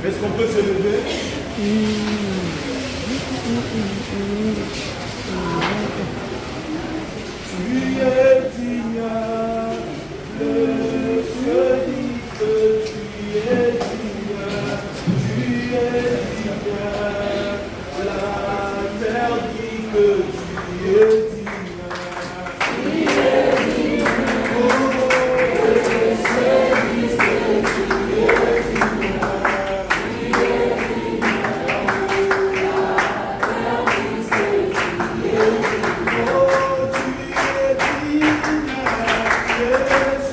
Est-ce qu'on peut se lever? Tu es digne, le Dieu dit que tu es digne, tu es digne, la terre dit que tu es digne. Yes,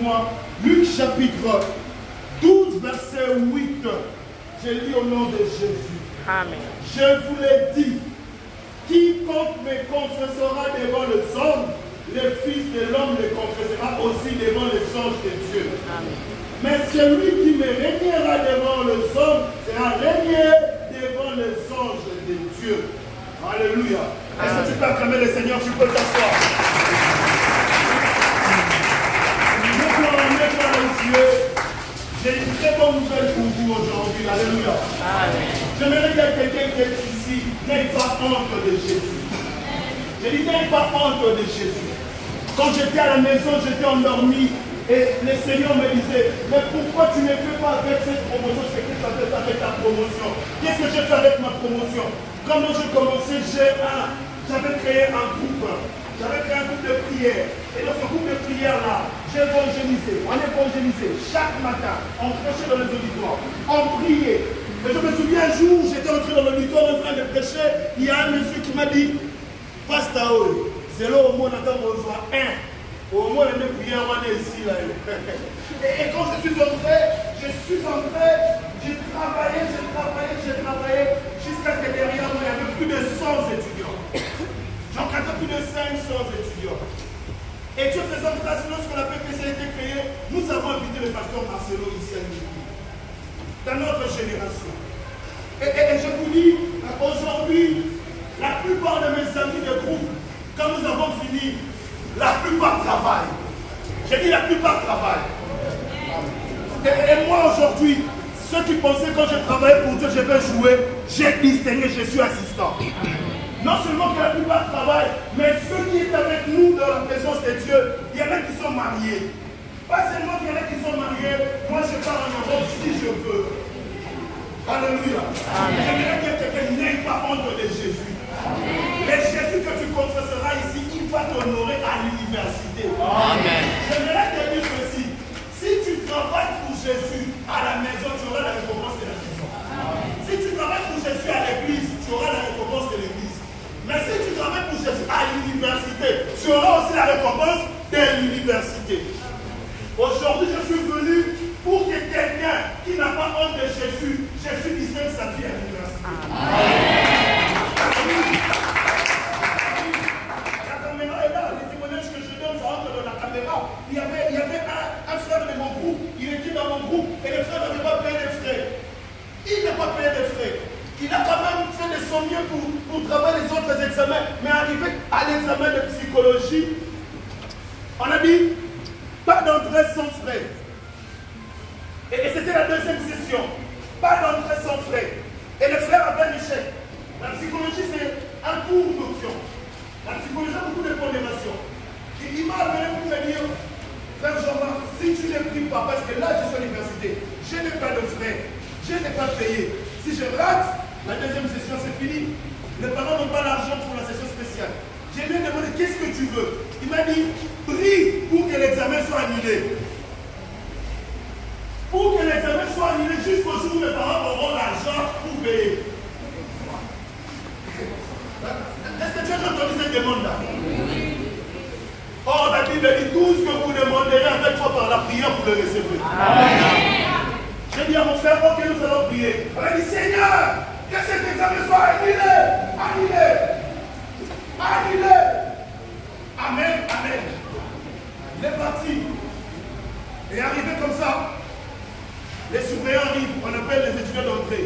moi. Luc chapitre 12, verset 8. Je lis au nom de Jésus. Amen. Je vous l'ai dit, quiconque me confessera devant les hommes, le Fils de l'homme le confessera aussi devant les anges de Dieu. Amen. Mais celui qui me régnera devant les hommes sera régné devant les anges de Dieu. Alléluia. Est-ce que tu peux acclamer le Seigneur? Tu peux t'asseoir. Mets-toi les yeux. J'ai une très bonne nouvelle pour vous aujourd'hui. Alléluia. J'aimerais qu'il y ait quelqu'un qui est ici, n'aie pas honte de Jésus. Je dis, n'aie pas honte de Jésus. Quand j'étais à la maison, j'étais endormi. Et le Seigneur me disait, mais pourquoi tu ne fais pas avec cette promotion? Je fais que tu as fait avec ta promotion. Qu'est-ce que j'ai fait avec ma promotion? Comment j'ai commencé, j'avais créé un groupe. J'avais créé un groupe de prière. Et dans ce groupe de prière-là, j'ai évangélisé. On évangélisait chaque matin. On prêchait dans les auditoires. On priait. Et je me souviens un jour, j'étais entré dans l'auditoire en train de prêcher. Il y a un monsieur qui m'a dit, Pasteur, c'est là au moins on attend qu'on soit un. Au moins on est prière, on est ici. Là. Et quand je suis entré, j'ai travaillé, jusqu'à ce que derrière moi, il y avait plus de 100 étudiants. J'encadrais plus de 500 étudiants. Et Dieu faisant grâce, lorsque la PPC a été créée, nous avons invité le pasteur Marcelo ici à Nîmes, dans notre génération. Et je vous dis, aujourd'hui, la plupart de mes amis de groupe, quand nous avons fini, la plupart travaillent. J'ai dit la plupart travaillent. Et moi aujourd'hui, ceux qui pensaient quand je travaillais pour Dieu, je vais jouer, j'ai distingué, je suis assistant. Non seulement que la plupart travaillent, mais ceux qui sont avec nous dans la présence de Dieu, il y en a qui sont mariés. Pas seulement qu'il y en a qui sont mariés, moi je pars en Europe si je veux. Alléluia. J'aimerais que quelqu'un n'ait pas honte de Jésus. Le Jésus que tu confesseras ici, il va t'honorer à l'université. Amen. J'aimerais te dire ceci. Si tu travailles pour Jésus à la maison, tu auras la récompense de la maison. Si tu travailles pour Jésus à l'église, tu auras la récompense de l'église. Mais si tu travailles pour Jésus à l'université, tu auras aussi la récompense de l'université. Aujourd'hui, je suis venu pour que quelqu'un qui n'a pas honte de Jésus, Jésus distingue sa vie à l'université. La caméra est là, les témoignages que je donne, ça rentre dans la caméra. Il y avait un frère de mon groupe, il était dans mon groupe, et le frère n'avait pas payé les frais. Il n'a pas payé les frais. Il a quand même fait de son mieux pour travailler les autres examens. Mais arrivé à l'examen de psychologie, on a dit, pas d'entrée sans frais. Et c'était la deuxième session. Pas d'entrée sans frais. Et le frère avait un échec. La psychologie, c'est un cours d'option. La psychologie a beaucoup de pondération. Il m'a appelé pour me dire, frère Jean-Marc, si tu ne pries pas, parce que là, je suis à l'université, je n'ai pas de frais, je n'ai pas payé. Si je rate, la deuxième session, c'est fini. Les parents n'ont pas l'argent pour la session spéciale. J'ai lui demandé, qu'est-ce que tu veux? Il m'a dit, prie pour que l'examen soit annulé. Pour que l'examen soit annulé jusqu'au jour où mes parents auront l'argent pour payer. Est-ce que tu as entendu cette demande-là? Or, la Bible dit, tout ce que vous demanderez avec foi par la prière, vous le recevrez. J'ai dit à mon frère, ok, nous allons prier. On a dit, Seigneur, que cet examen soit annulé. Annulé. Annulé. Amen, amen. Il est parti. Et arrivé comme ça, les surveillants arrivent, on appelle les étudiants d'entrée.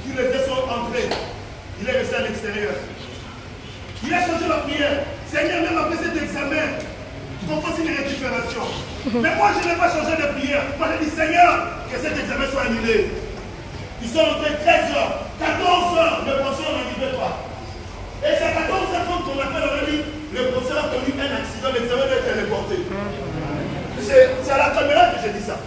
Tous les deux sont entrés. Il est resté à l'extérieur. Il a changé la prière. Seigneur, même après cet examen, qu'on fasse une récupération. Mais moi, je n'ai pas changé de prière. Moi, j'ai dit, Seigneur, que cet examen soit annulé. Ils sont entrés 13 h, 14 h, le professeur n'arrivait pas. Et c'est à 14 h qu'on appelle, on a dit, le professeur a connu un accident, l'examen doit être reporté. C'est à la caméra que j'ai dit ça.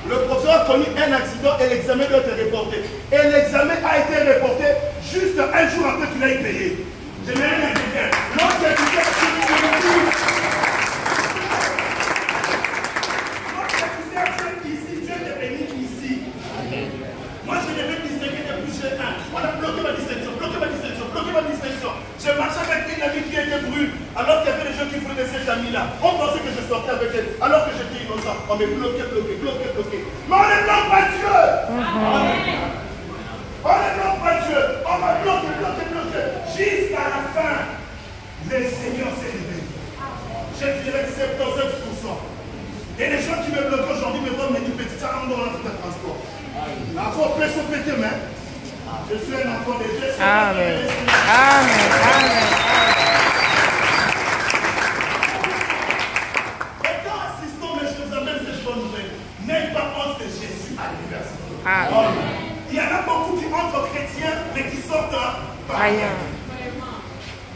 Le professeur a connu un accident et l'examen doit être reporté. Et l'examen a été reporté juste un jour après qu'il ait payé. Je n'ai rien à dire. Lorsque tu sais ici, Dieu te bénit ici. Moi, je devais distinguer depuis que j'étais un. On a bloqué ma distinction, bloqué ma distinction, bloqué ma distinction. Je marchais avec une amie qui était brûlée, alors qu'il y avait des gens qui voulaient de cet ami-là. On pensait que je sortais avec péché. Alors que j'étais innocent, on me bloquait. Mais on ne bloque pas Dieu. On ne bloque pas Dieu. On m'a bloqué. Jusqu'à la fin, le Seigneur s'est révélé. Je dirais 77%. Et les gens qui me bloquent aujourd'hui me voient me dire petit, ça rentre dans le transport. La foi peut se péter, mais je suis un enfant de Dieu. Amen. Et quand assistons, mais je vous amène cette bonne nouvelle. N'ayez pas honte de Jésus à l'université. Il y en a beaucoup qui entrent chrétiens, mais qui sortent par ailleurs.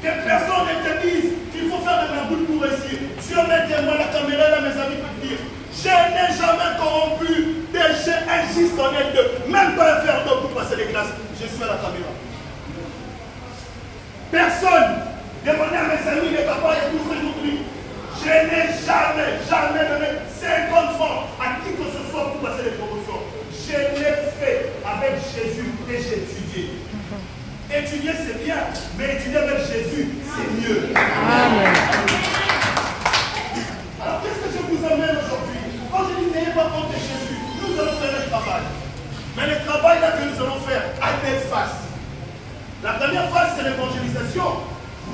Que personne ne te dise qu'il faut faire de la boule pour réussir. Dieu met témoin, la caméra là, mes amis peuvent dire. Je n'ai jamais corrompu des gens injustes honnêtes de même pas un faire d'eau pour passer les classes. Je suis à la caméra. Personne. Demandez à mes amis, les papas et tous aujourd'hui. Je n'ai jamais donné 50 francs à qui que ce soit pour passer les promotions. Je l'ai fait avec Jésus et j'ai étudié. Étudier c'est bien, mais étudier avec Jésus c'est mieux. Amen. Alors qu'est-ce que je vous amène aujourd'hui? Quand je dis n'ayez pas honte de Jésus, nous allons faire le travail. Mais le travail là que nous allons faire a deux faces. La première phase c'est l'évangélisation.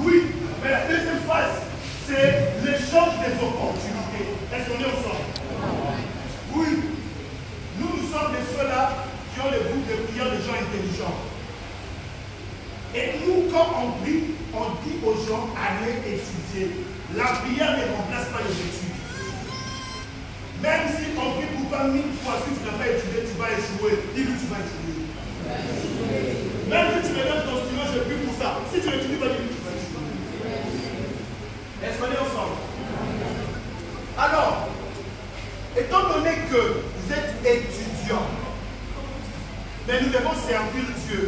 Oui, mais la deuxième phase c'est l'échange des opportunités. Est-ce qu'on est ensemble? Oui. Nous sommes les ceux-là qui ont le goût de prière des gens intelligents. Et nous, quand on prie, on dit aux gens, allez étudier. La prière ne remplace pas les études. Même si on prie pour toi 1000 fois, si tu n'as pas étudié, tu vas échouer. Dis-lui, tu vas échouer. Même si tu me donnes ton stylo, je prie pour ça. Si tu n'étudies pas, dis-lui, tu vas échouer. Est-ce qu'on est ensemble? Alors, étant donné que vous êtes étudiants, mais nous devons servir Dieu.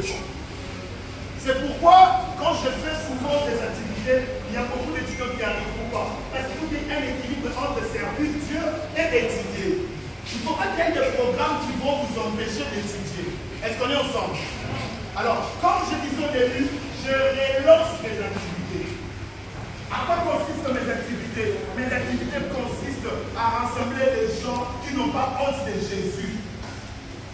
C'est pourquoi, quand je fais souvent des activités, il y a beaucoup d'étudiants qui n'arrivent pas. Parce qu'il faut qu'il y ait un équilibre entre servir Dieu et étudier. Il ne faut pas qu'il y ait des programmes qui vont vous empêcher d'étudier. Est-ce qu'on est ensemble? Alors, comme je disais au début, je relance mes activités. À quoi consistent mes activités? Mes activités consistent à rassembler des gens qui n'ont pas honte de Jésus.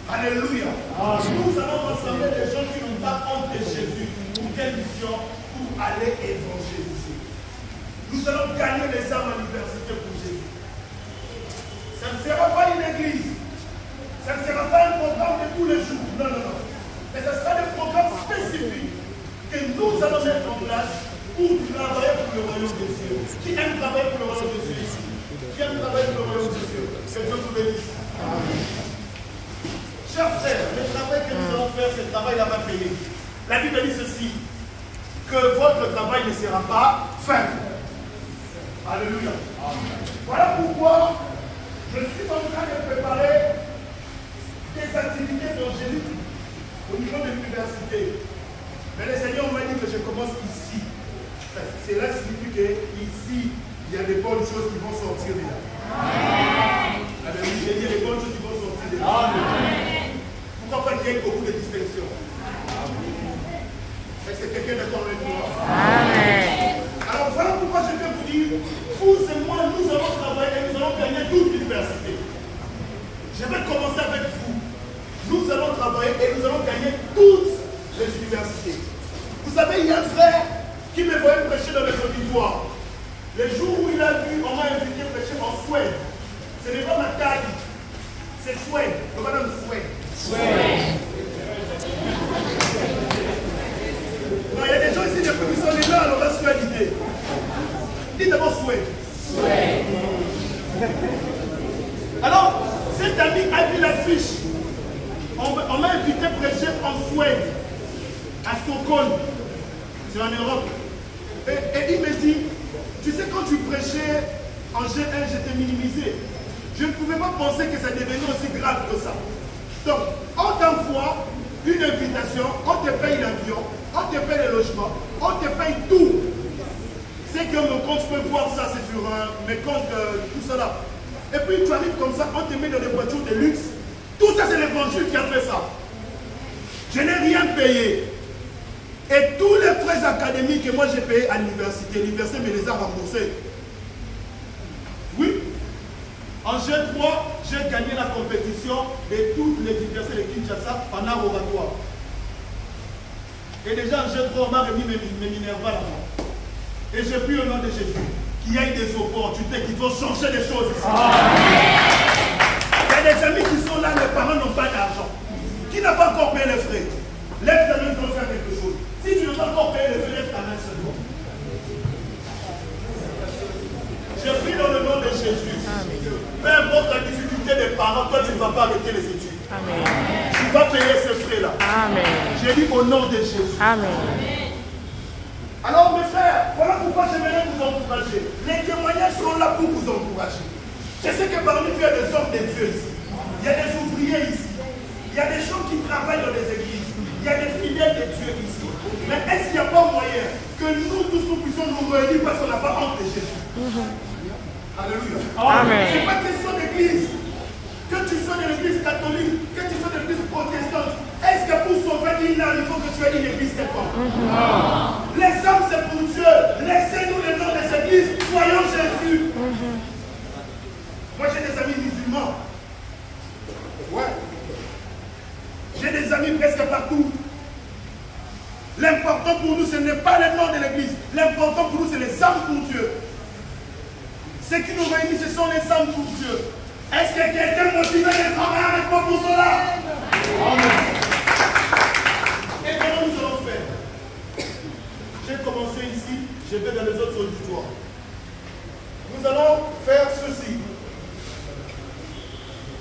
Alléluia. Nous allons rassembler des gens qui n'ont pas honte de Jésus. Pour quelle mission? Pour aller évangéliser. Nous allons gagner les âmes à l'université pour Jésus. Ça ne sera pas une église. Ça ne sera pas un programme de tous les jours. Non. Mais ce sera des programmes spécifiques que nous allons mettre en place pour travailler pour le royaume des cieux. Qui aime travailler pour le royaume des cieux ici? Qui aime travailler pour le royaume des cieux? Que Dieu vous bénisse. Amen. Chers frères, le travail que nous allons faire, ce travail-là va payer. La Bible dit ceci, que votre travail ne sera pas fin. Alléluia. Voilà pourquoi je suis en train de préparer des activités d'angélique au niveau de l'université. Mais le Seigneur m'a dit que je commence ici. Cela signifie qu'ici, il y a des bonnes choses qui vont sortir de là. Alléluia. J'ai dit les bonnes choses qui vont sortir de là. Pourquoi pas qu'il y ait beaucoup de distinctions? Est-ce que quelqu'un est d'accord avec moi? Amen. Alors voilà pourquoi je vais vous dire, vous et moi, nous allons travailler et nous allons gagner toute l'université. Je vais commencer avec vous. Nous allons travailler et nous allons gagner toutes les universités. Vous savez, il y a un frère qui me voyait prêcher dans les auditoires. Le jour où il a vu, on m'a invité à prêcher en Suède. Ce n'est pas ma taille, c'est Suède, le madame Suède. Non, il y a des gens ici qui sont les là, on va suéditer. Dites d'abord Suède. Alors, cet ami a vu l'affiche. On m'a invité à prêcher en Suède, à Stockholm, c'est en Europe. Et il me dit, tu sais, quand tu prêchais en G1, j'étais minimisé. Je ne pouvais pas penser que ça devenait aussi grave que ça. Donc, on t'envoie une invitation, on te paye l'avion, on te paye le logement, on te paye tout. C'est que mon compte, je peux voir ça, c'est sur mes comptes, tout ça là. Et puis tu arrives comme ça, on te met dans des voitures de luxe. Tout ça, c'est l'évangile qui a fait ça. Je n'ai rien payé. Et tous les frais académiques que moi j'ai payés à l'université, l'université me les a remboursés. Oui, En G3, j'ai gagné la compétition de toutes les universités de Kinshasa en art oratoire. Et déjà en G3, on m'a remis mes Minerva là-bas. Et j'ai pris au nom de Jésus qu'il y ait des opportunités qui vont changer les choses ici. Il y a des amis qui sont là, les parents n'ont pas d'argent. Qui n'a pas encore payé les frais? Lève ta main pour faire quelque chose. Si tu n'as pas encore payé les frais, lève ta main seulement. Je prie dans le nom de Jésus. Peu importe la difficulté des parents, toi tu ne vas pas arrêter les études. Amen. Tu vas payer ces frais-là. Amen. J'ai dit au nom de Jésus. Amen. Alors mes frères, voilà pourquoi j'aimerais vous encourager. Les témoignages sont là pour vous encourager. Je sais que parmi vous, il y a des hommes de Dieu ici. Il y a des ouvriers ici. Il y a des gens qui travaillent dans les églises. Il y a des fidèles de Dieu ici. Mais est-ce qu'il n'y a pas moyen que nous tous nous puissions nous réunir parce qu'on n'a pas honte de Jésus? Alléluia. Amen. Ce n'est pas question d'église. Que tu sois de l'église catholique, que tu sois de l'église protestante, est-ce que pour sauver une âme, il faut que tu aies une église quelconque? Les hommes, c'est pour Dieu. Laissez-nous les noms des églises. Soyons Jésus. Moi, j'ai des amis musulmans. Ouais. J'ai des amis presque partout. L'important pour nous, ce n'est pas le nom de l'église. L'important pour nous, c'est les âmes pour Dieu. Ce qui nous réunit, ce sont les âmes pour Dieu. Est-ce que quelqu'un est motivé de travailler avec moi pour cela? Amen. Et comment nous allons faire? J'ai commencé ici, je vais dans les autres auditoires. Nous allons faire ceci.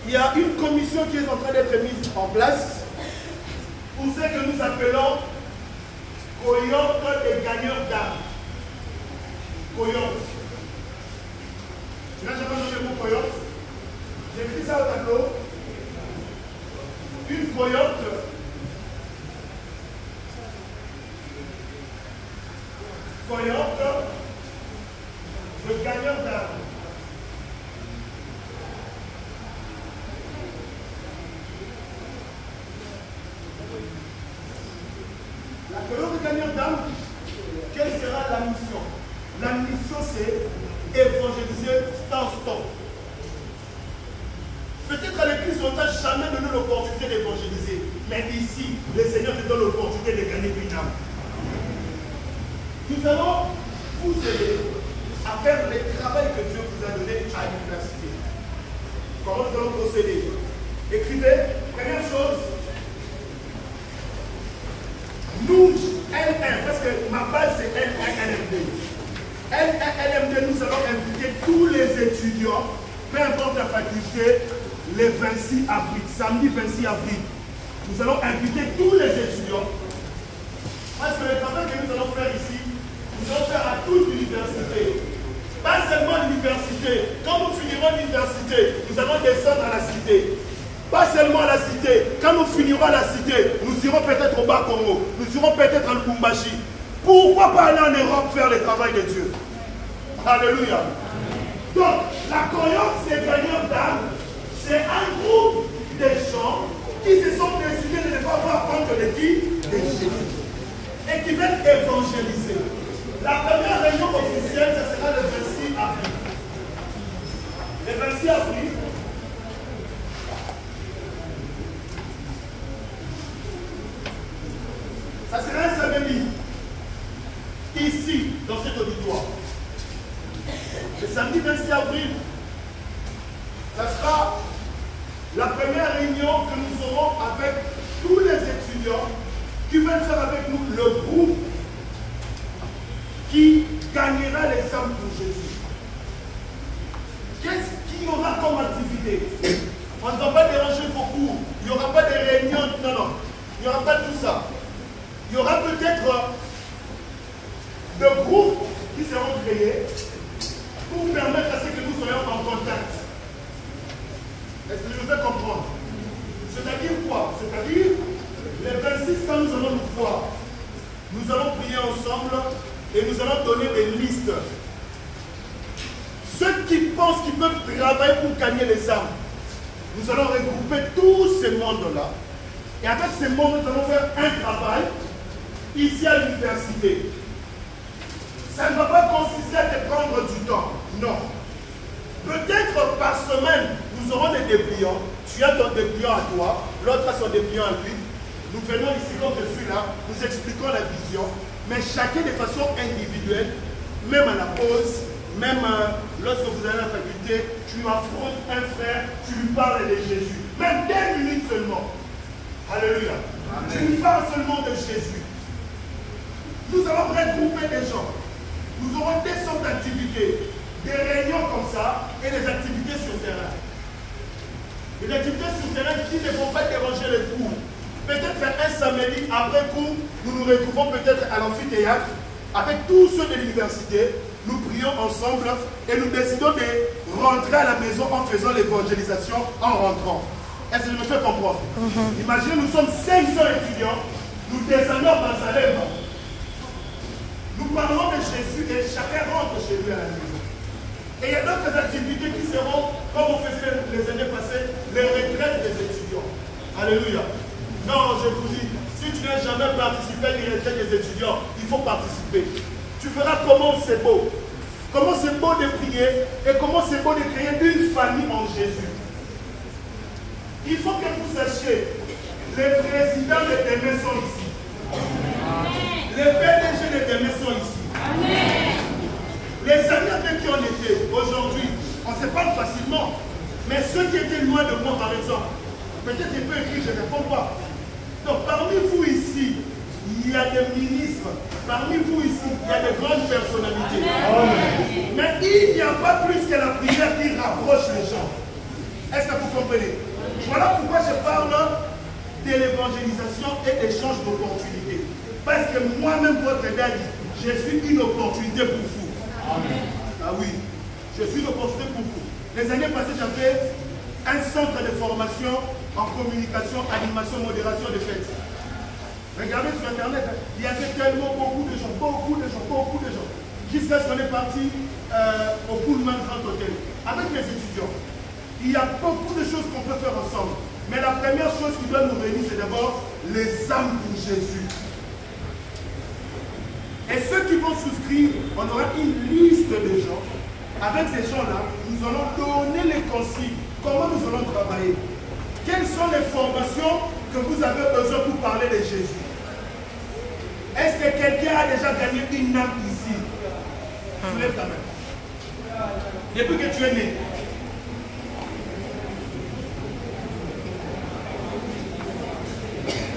Il y a une commission qui est en train d'être mise en place pour ce que nous appelons coyote des gagneurs d'âme. Coyote. Tu n'as jamais entendu le mot coyote? J'ai pris ça au tableau. Une coyote. Coyote. Le gagneur d'âme. La coyote de gagneur d'âme, quelle sera la mission? La mission, c'est évangéliser sans stop. Peut-être à l'église, on n'a jamais donné l'opportunité d'évangéliser. Mais ici, le Seigneur te donne l'opportunité de gagner une âme. Nous allons vous aider à faire le travail que Dieu vous a donné à l'université. Comment nous allons procéder? Écrivez, première chose, nous, L1, parce que ma base c'est L1, LMD. L1, LMD, nous allons inviter tous les étudiants, peu importe la faculté, le 26 avril, samedi 26 avril. Nous allons inviter tous les étudiants. Parce que le travail que nous allons faire ici, nous allons faire à toute l'université. Pas seulement l'université. Quand nous finirons l'université, nous allons descendre à la cité. Pas seulement à la cité. Quand nous finirons à la cité, nous irons peut-être au Bas-Congo. Nous irons peut-être en Lubumbashi. Pourquoi pas aller en Europe faire le travail de Dieu? Alléluia. Donc, la coyote des gagnants d'âme, c'est un groupe de gens qui se sont décidés de ne pas avoir honte de qui? De Jésus. Et qui veulent évangéliser. La première réunion officielle, ce sera le 26 avril. Le 26 avril, ça sera un samedi, ici, dans cet auditoire. Le samedi 26 avril, ça sera la première réunion que nous aurons avec tous les étudiants qui veulent faire avec nous le groupe qui gagnera les âmes pour Jésus. Qu'est-ce qu'il y aura comme activité? On ne va pas déranger vos cours. Il n'y aura pas de réunions. Non, non. Il n'y aura pas tout ça. Il y aura peut-être de groupes qui seront créés pour permettre à ce que nous soyons en contact. Est-ce que je me fais comprendre? C'est-à-dire quoi? C'est-à-dire, les 26 quand nous allons nous voir, nous allons prier ensemble et nous allons donner des listes. Ceux qui pensent qu'ils peuvent travailler pour gagner les âmes, nous allons regrouper tous ces mondes-là. Et avec ces mondes, nous allons faire un travail ici à l'université. Ça ne va pas consister à te prendre du temps. Non. Peut-être par semaine, nous aurons des dépliants. Tu as ton dépliant à toi, l'autre a son dépliant à lui. Nous venons ici comme je suis là, nous expliquons la vision, mais chacun de façon individuelle, même à la pause, même lorsque vous allez à la faculté, tu affrontes un frère, tu lui parles de Jésus. Même 2 minutes seulement. Alléluia. Amen. Tu lui parles seulement de Jésus. Nous allons regrouper des gens. Nous aurons des sortes d'activités, des réunions comme ça et des activités sur terrain. Des activités sur terrain qui ne vont pas déranger les cours. Peut-être un samedi après cours, nous nous retrouvons peut-être à l'amphithéâtre avec tous ceux de l'université. Nous prions ensemble et nous décidons de rentrer à la maison en faisant l'évangélisation en rentrant. Est-ce que je me fais comprendre? Imaginez, nous sommes 500 étudiants, nous descendons dans Salem. Nous parlons de Jésus et chacun rentre chez lui à la maison. Et il y a d'autres activités qui seront, comme on faisait les années passées, les retraites des étudiants. Alléluia. Non, je vous dis, si tu n'as jamais participé à une retraite des étudiants, il faut participer. Tu verras comment c'est beau. Comment c'est beau de prier et comment c'est beau de créer une famille en Jésus. Il faut que vous sachiez, les présidents de demain sont ici. Les PDG de demain sont ici. Les amis avec qui on était aujourd'hui, on se parle facilement. Mais ceux qui étaient loin de moi, par exemple, peut-être ils peuvent écrire, je ne réponds pas. Donc parmi vous ici, il y a des ministres, parmi vous ici, il y a de grandes personnalités. Amen. Mais il n'y a pas plus que la prière qui rapproche les gens. Est-ce que vous comprenez? Voilà pourquoi je parle de l'évangélisation et d'échange d'opportunités. Parce que moi-même, votre daddy, je suis une opportunité pour vous. Amen. Ah oui, je suis une opportunité pour vous. Les années passées, j'avais un centre de formation en communication, animation, modération de fêtes. Regardez sur Internet, il y avait tellement beaucoup de gens. Jusqu'à ce qu'on est parti au Pullman Grand Hôtel avec les étudiants. Il y a beaucoup de choses qu'on peut faire ensemble. Mais la première chose qui doit nous réunir, c'est d'abord les âmes pour Jésus. Et ceux qui vont souscrire, on aura une liste de gens. Avec ces gens-là, nous allons donner les consignes. Comment nous allons travailler? Quelles sont les formations que vous avez besoin pour parler de Jésus? Est-ce que quelqu'un a déjà gagné une âme ici? Soulève ta main. Depuis que tu es né.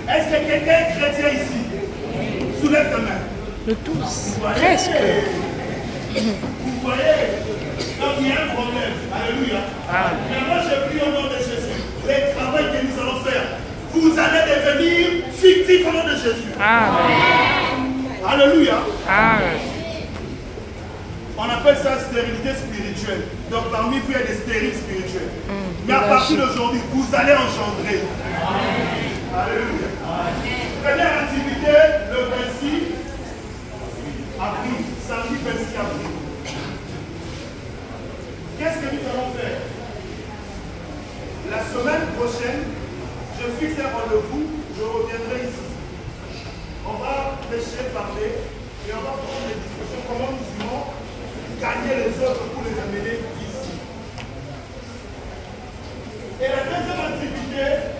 Est-ce que quelqu'un est chrétien ici? Soulève ta main. De tous, presque. Vous voyez? Donc il y a un problème. Alléluia. Mais moi je prie au nom de Jésus. Le travail que nous allons faire, vous allez devenir fictifs au nom de Jésus. Amen. Alléluia. Amen. On appelle ça stérilité spirituelle. Donc parmi vous, il y a des stériles spirituels. Mais à partir d'aujourd'hui, vous allez engendrer. Amen. Alléluia. Première activité, le 26 avril. Samedi 26 avril. Qu'est-ce que nous allons faire? La semaine prochaine, je fixe un rendez-vous, je reviendrai ici. On va prêcher, parler, et on va prendre des discussions comment nous allons gagner les autres pour les amener ici. Et la deuxième activité,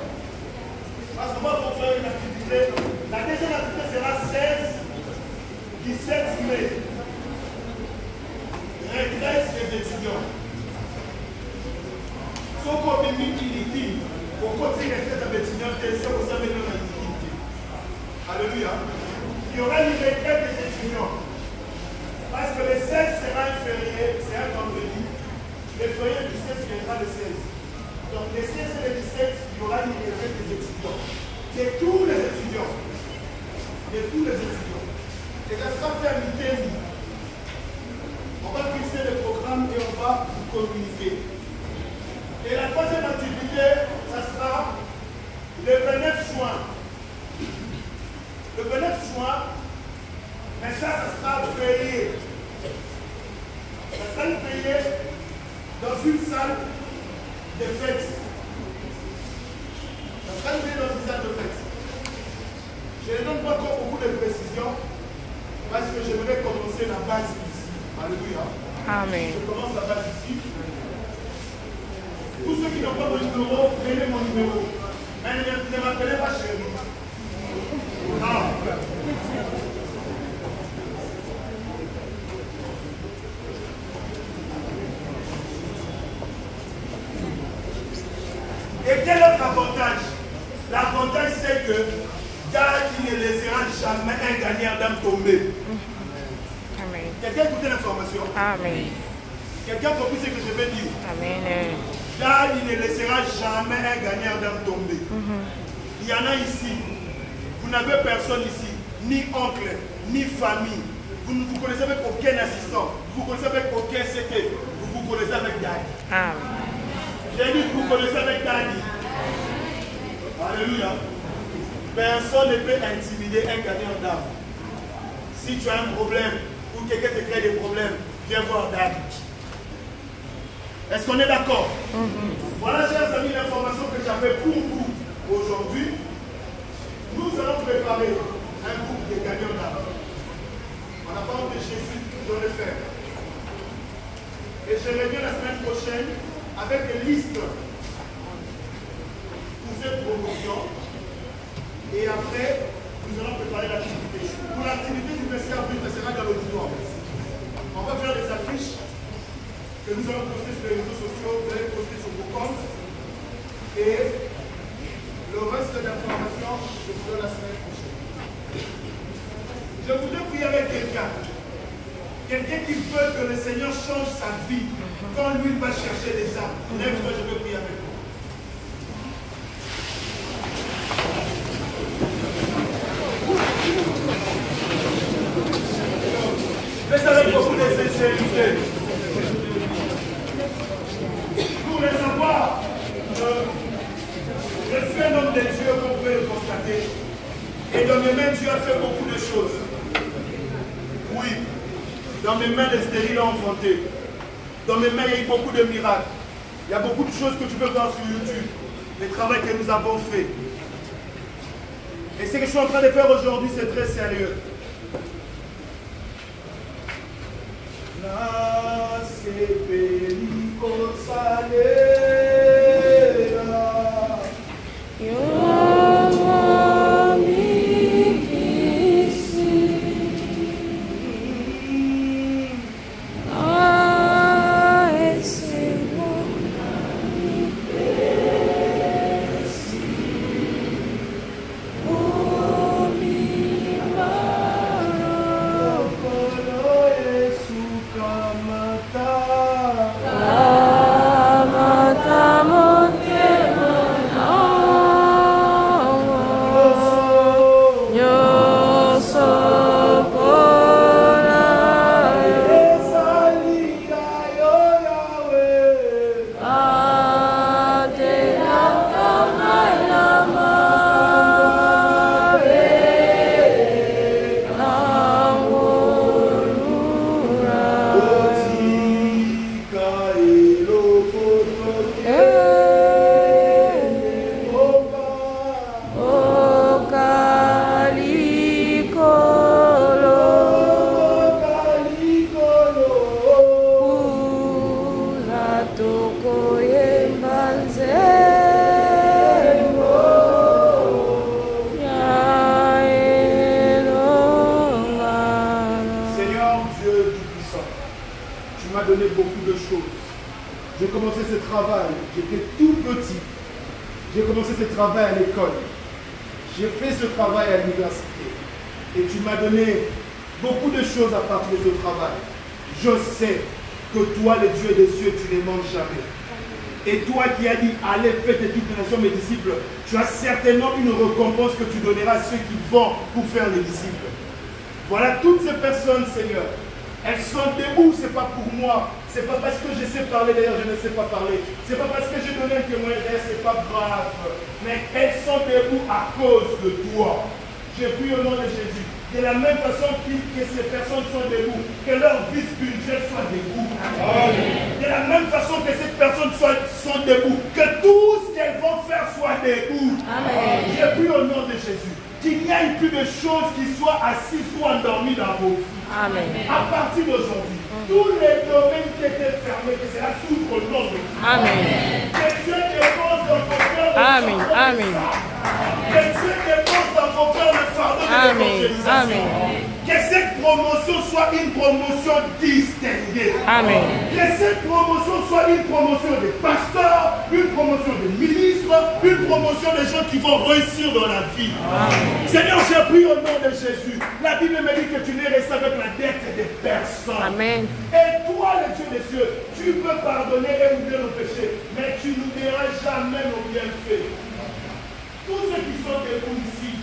parce qu'on va faire une activité, la deuxième activité sera 16-17 mai. Retraite des étudiants. Sauf qu'on est mis inutile, au côté des retraites des étudiants, c'est au sein de notre activité. Alléluia. Il y aura une retraite des étudiants. Parce que le 16 sera un férié, c'est un vendredi. Le férié du 16 viendra le 16. Donc le 16 et le 17, il y aura une retraite des étudiants. De tous les étudiants. De tous les étudiants. Et ça sera fait à midi. On va fixer le programme et on va vous communiquer. Et la troisième activité, ça sera le 29 juin. Le 29 juin, mais ça sera payé. Ça sera payé dans une salle de fête. Ça sera payé dans une salle de fête. Je ne donne pas encore beaucoup de précisions parce que j'aimerais commencer la base ici. Alléluia. Amen. Je commence la base ici. Tous ceux qui n'ont pas mon numéro, prenez mon numéro. Mais ne m'appelez pas chérie. Non. Et quel autre avantage? L'avantage, c'est que car il ne laissera jamais un gagnant d'âme tomber. Amen. Quelqu'un a écouté l'information? Amen. Quelqu'un a compris ce que je vais dire? Amen. Car il ne laissera jamais un gagnant d'âme tomber. Il y en a ici. Vous n'avez personne ici, ni oncle, ni famille. Vous ne vous connaissez avec aucun assistant. Vous ne vous connaissez avec aucun CT. Vous vous connaissez avec Daddy. Amen. J'ai dit que vous connaissez avec Daddy. Alléluia. Personne ne peut intimider un gagnant d'âme. Si tu as un problème ou quelqu'un te crée des problèmes, viens voir Daddy. Est-ce qu'on est d'accord? Voilà, chers amis, l'information que j'avais pour vous aujourd'hui. Nous allons préparer un groupe de gagnants d'âme. On n'a pas honte de Jésus, je vais le faire. Et je reviens la semaine prochaine avec des listes pour cette promotion. Et après, nous allons préparer l'activité. Pour l'activité du 26 avril, ça sera dans l'auditoire. On va faire des affiches que nous allons poster sur les réseaux sociaux, vous allez poster sur vos comptes. Et le reste d'informations, je vous donne la semaine prochaine. Je voudrais prier avec quelqu'un. Quelqu'un qui veut que le Seigneur change sa vie. Quand lui va chercher des âmes. Lève-toi, je veux prier avec vous. Faites avec beaucoup de sincérité. Pour le savoir, je suis un homme de Dieu, comme vous pouvez le constater. Et dans mes mains, Dieu a fait beaucoup de choses. Oui. Dans mes mains, les stériles ont enfanté. Dans mes mains, il y a eu beaucoup de miracles. Il y a beaucoup de choses que tu peux voir sur YouTube. Le travail que nous avons fait. Et ce que je suis en train de faire aujourd'hui, c'est très sérieux. La donné beaucoup de choses. J'ai commencé ce travail, j'étais tout petit. J'ai commencé ce travail à l'école. J'ai fait ce travail à l'université. Et tu m'as donné beaucoup de choses à partir de ce travail. Je sais que toi, le Dieu des cieux, tu ne manques jamais. Et toi qui as dit, allez, faites de toutes les nations mes disciples, tu as certainement une récompense que tu donneras à ceux qui vont pour faire les disciples. Voilà toutes ces personnes, Seigneur. Elles sont debout, ce n'est pas pour moi. Ce n'est pas parce que je sais parler, d'ailleurs je ne sais pas parler. Ce n'est pas parce que j'ai donné un témoignage, d'ailleurs ce n'est pas grave. Mais elles sont debout à cause de toi. Je prie au nom de Jésus. De la même façon que ces personnes sont debout, que leur vie spirituelle soit debout. Amen. De la même façon que ces personnes sont debout, que tout ce qu'elles vont faire soit debout. Amen. Je prie au nom de Jésus. Qu'il n'y ait plus de choses qui soient assises ou endormies dans vos vies. Amen. À partir d'aujourd'hui, tous les domaines qui étaient fermés, que cela s'ouvre au nom de Jésus. Amen. Amen. Que Dieu dépose dans vos cœurs le fardeau de l'évangélisation. Que cette promotion soit une promotion distinguée. Amen. Que cette promotion soit une promotion des pasteurs, une promotion des ministres, une promotion des gens qui vont réussir dans la vie. Amen. Seigneur, j'ai pris au nom de Jésus. La Bible me dit que tu n'es resté avec la dette des personnes. Amen. Et toi, le Dieu des cieux, tu peux pardonner et oublier nos péchés, mais tu n'oublieras jamais nos bienfaits. Tous ceux qui sont debout ici,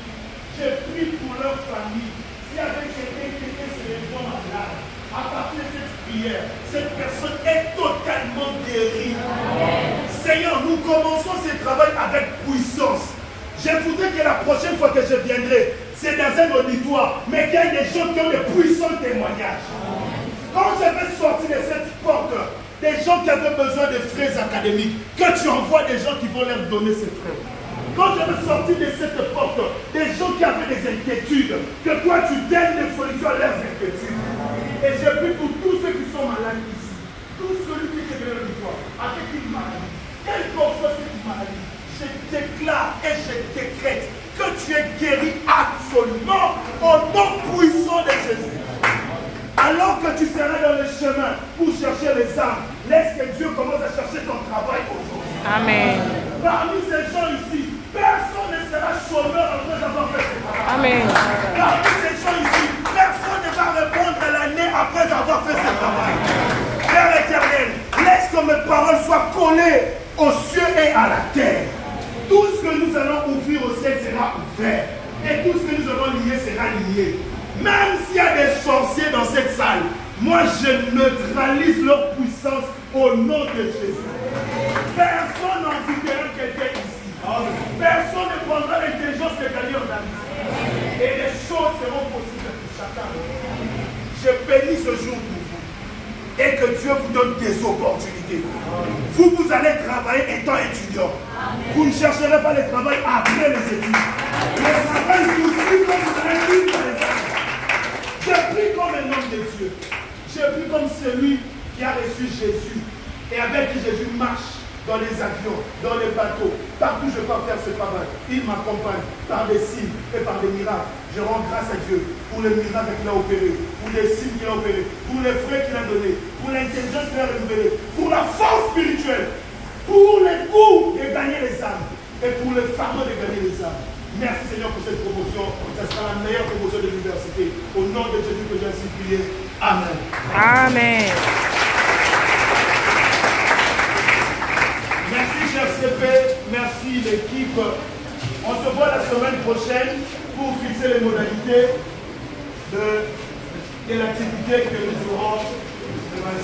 j'ai pris pour leur famille. S'il y avait quelqu'un qui était sur les bons malades, à partir de cette prière, cette personne est totalement guérie. Amen. Seigneur, nous commençons ce travail avec puissance. Je voudrais que la prochaine fois que je viendrai, c'est dans un auditoire, mais qu'il y ait des gens qui ont de puissants témoignages. Amen. Quand je vais sortir de cette porte, des gens qui avaient besoin de frais académiques, que tu envoies des gens qui vont leur donner ces frais. Quand je vais sortir de cette porte, des gens qui avaient des inquiétudes, que toi tu donnes des solutions à leurs inquiétudes. Et je prie pour tous ceux qui sont malades ici, tous celui qui est devant toi, avec une maladie, quelle que soit cette maladie, je déclare et je décrète que tu es guéri absolument au nom puissant de Jésus. Alors que tu seras dans le chemin pour chercher les âmes, laisse que Dieu commence à chercher ton travail aujourd'hui. Amen. Parmi ces gens ici, personne ne sera chômeur après avoir fait ce travail. Amen. Parmi ces gens ici, personne ne va répondre à l'année après avoir fait ce travail. Père éternel, laisse que mes paroles soient collées aux cieux et à la terre. Tout ce que nous allons ouvrir au ciel sera ouvert. Et tout ce que nous allons lier sera lié. Même s'il y a des sorciers dans cette salle, moi je neutralise leur puissance au nom de Jésus. Personne n'envitera quelqu'un ici. Personne ne prendra l'intelligence de gagner en ami. Et les choses seront possibles pour chacun. Je bénis ce jour pour vous. Et que Dieu vous donne des opportunités. Vous allez travailler étant étudiant. Vous ne chercherez pas le travail après les études. Le travail vous suit comme vous allez vivre dans les années. Je prie comme un homme de Dieu. Je prie comme celui qui a reçu Jésus et avec qui Jésus marche dans les avions, dans les bateaux. Partout je peux faire ce travail. Il m'accompagne par des signes et par des miracles. Je rends grâce à Dieu pour les miracles qu'il a opérés, pour les signes qu'il a opérés, pour les frais qu'il a donnés, pour l'intelligence qu'il a révélée, pour la force spirituelle, pour les goûts de gagner les âmes et pour le fardeau de gagner les âmes. Merci Seigneur pour cette promotion. Ce sera la meilleure promotion de l'université. Au nom de Jésus que j'ai ainsi prié. Amen. Amen. Merci cher CP. Merci l'équipe. On se voit la semaine prochaine pour fixer les modalités de l'activité que nous aurons demain.